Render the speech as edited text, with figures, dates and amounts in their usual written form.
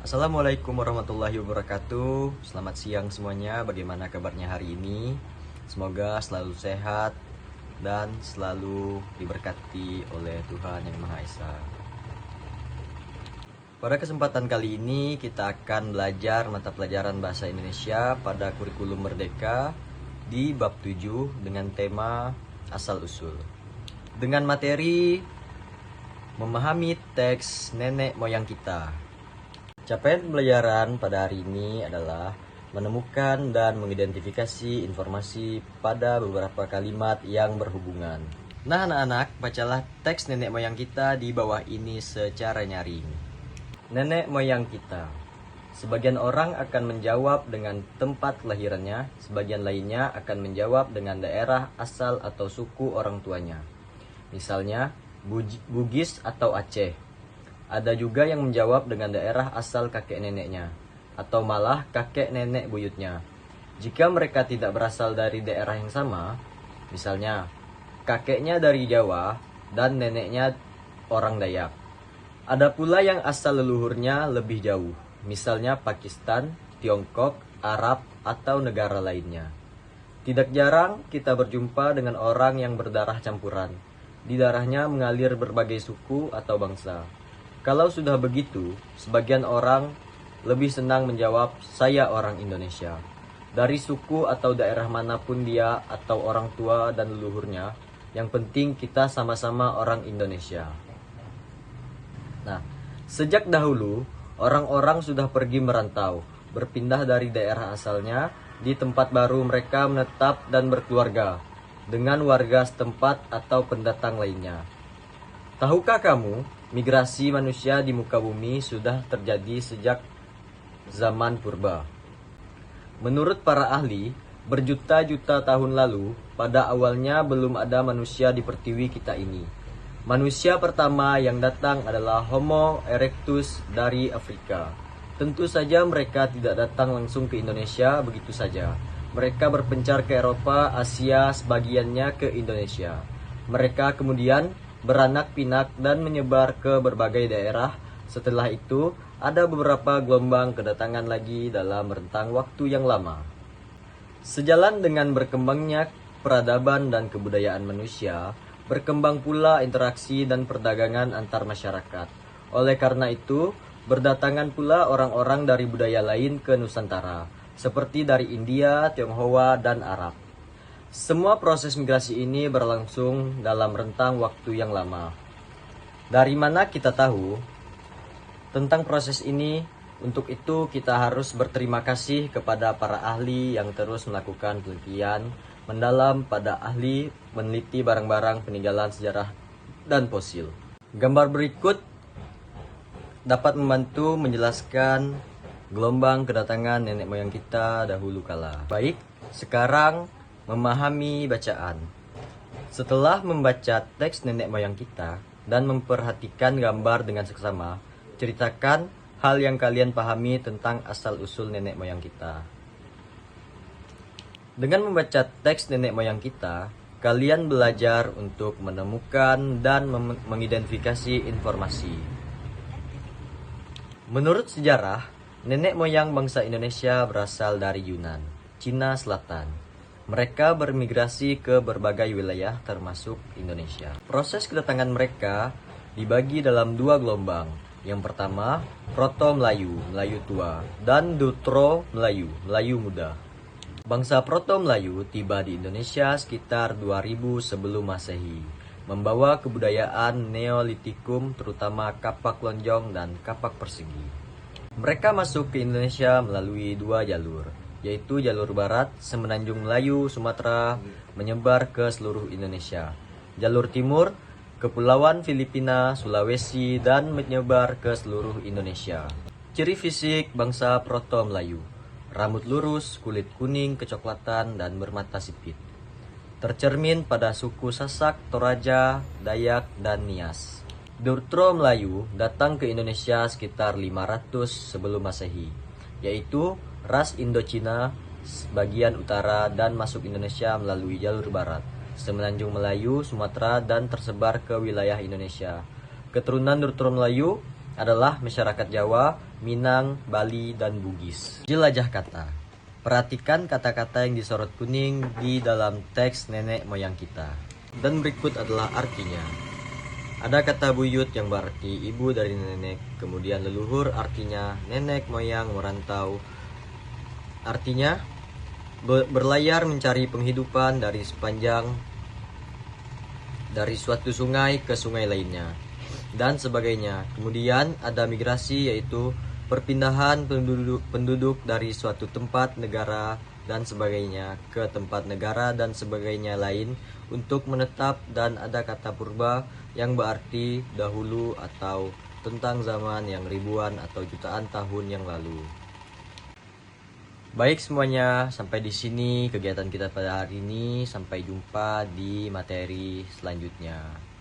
Assalamualaikum warahmatullahi wabarakatuh. Selamat siang semuanya. Bagaimana kabarnya hari ini? Semoga selalu sehat dan selalu diberkati oleh Tuhan Yang Maha Esa. Pada kesempatan kali ini kita akan belajar mata pelajaran Bahasa Indonesia pada kurikulum Merdeka di bab 7 dengan tema asal-usul. Dengan materi memahami teks nenek moyang kita. Capaian pembelajaran pada hari ini adalah menemukan dan mengidentifikasi informasi pada beberapa kalimat yang berhubungan. Nah anak-anak, bacalah teks nenek moyang kita di bawah ini secara nyaring. Nenek moyang kita. Sebagian orang akan menjawab dengan tempat kelahirannya, sebagian lainnya akan menjawab dengan daerah asal atau suku orang tuanya. Misalnya, Bugis atau Aceh. Ada juga yang menjawab dengan daerah asal kakek neneknya, atau malah kakek nenek buyutnya. Jika mereka tidak berasal dari daerah yang sama, misalnya kakeknya dari Jawa dan neneknya orang Dayak. Ada pula yang asal leluhurnya lebih jauh, misalnya Pakistan, Tiongkok, Arab, atau negara lainnya. Tidak jarang kita berjumpa dengan orang yang berdarah campuran. Di darahnya mengalir berbagai suku atau bangsa. Kalau sudah begitu, sebagian orang lebih senang menjawab, saya orang Indonesia. Dari suku atau daerah manapun dia atau orang tua dan leluhurnya, yang penting kita sama-sama orang Indonesia. Nah, sejak dahulu, orang-orang sudah pergi merantau, berpindah dari daerah asalnya, di tempat baru mereka menetap dan berkeluarga, dengan warga setempat atau pendatang lainnya. Tahukah kamu, migrasi manusia di muka bumi sudah terjadi sejak zaman purba. Menurut para ahli, berjuta-juta tahun lalu, pada awalnya belum ada manusia di pertiwi kita ini. Manusia pertama yang datang adalah Homo erectus dari Afrika. Tentu saja mereka tidak datang langsung ke Indonesia begitu saja. Mereka berpencar ke Eropa, Asia, sebagiannya ke Indonesia. Mereka kemudian beranak pinak dan menyebar ke berbagai daerah. Setelah itu, ada beberapa gelombang kedatangan lagi dalam rentang waktu yang lama. Sejalan dengan berkembangnya peradaban dan kebudayaan manusia, berkembang pula interaksi dan perdagangan antar masyarakat. Oleh karena itu, berdatangan pula orang-orang dari budaya lain ke Nusantara, seperti dari India, Tionghoa, dan Arab. Semua proses migrasi ini berlangsung dalam rentang waktu yang lama. Dari mana kita tahu tentang proses ini? Untuk itu kita harus berterima kasih kepada para ahli yang terus melakukan penelitian mendalam pada ahli meneliti barang-barang peninggalan sejarah dan fosil. Gambar berikut dapat membantu menjelaskan gelombang kedatangan nenek moyang kita dahulu kala. Baik, sekarang memahami bacaan. Setelah membaca teks nenek moyang kita dan memperhatikan gambar dengan seksama, ceritakan hal yang kalian pahami tentang asal-usul nenek moyang kita. Dengan membaca teks nenek moyang kita, kalian belajar untuk menemukan dan mengidentifikasi informasi. Menurut sejarah, nenek moyang bangsa Indonesia berasal dari Yunan, Cina Selatan. Mereka bermigrasi ke berbagai wilayah termasuk Indonesia. Proses kedatangan mereka dibagi dalam dua gelombang. Yang pertama, Proto Melayu, Melayu tua, dan Dutro Melayu, Melayu muda. Bangsa Proto Melayu tiba di Indonesia sekitar 2000 sebelum Masehi, membawa kebudayaan Neolitikum terutama kapak lonjong dan kapak persegi. Mereka masuk ke Indonesia melalui dua jalur, yaitu jalur barat, Semenanjung Melayu, Sumatera, menyebar ke seluruh Indonesia. Jalur timur, Kepulauan Filipina, Sulawesi, dan menyebar ke seluruh Indonesia. Ciri fisik bangsa Proto Melayu: rambut lurus, kulit kuning kecoklatan, dan bermata sipit. Tercermin pada suku Sasak, Toraja, Dayak, dan Nias. Dutro Melayu datang ke Indonesia sekitar 500 sebelum Masehi, yaitu ras Indochina bagian utara dan masuk Indonesia melalui jalur barat, Semenanjung Melayu, Sumatera, dan tersebar ke wilayah Indonesia. Keturunan Dutro Melayu adalah masyarakat Jawa, Minang, Bali, dan Bugis. Jelajah kata. Perhatikan kata-kata yang disorot kuning di dalam teks nenek moyang kita. Dan berikut adalah artinya. Ada kata buyut yang berarti ibu dari nenek, kemudian leluhur artinya nenek moyang merantau. Artinya berlayar mencari penghidupan dari suatu sungai ke sungai lainnya dan sebagainya. Kemudian ada migrasi, yaitu perpindahan penduduk dari suatu tempat negara dan sebagainya ke tempat negara dan sebagainya lain untuk menetap. Dan ada kata purba yang berarti dahulu atau tentang zaman yang ribuan atau jutaan tahun yang lalu. Baik semuanya, sampai di sini kegiatan kita pada hari ini. Sampai jumpa di materi selanjutnya.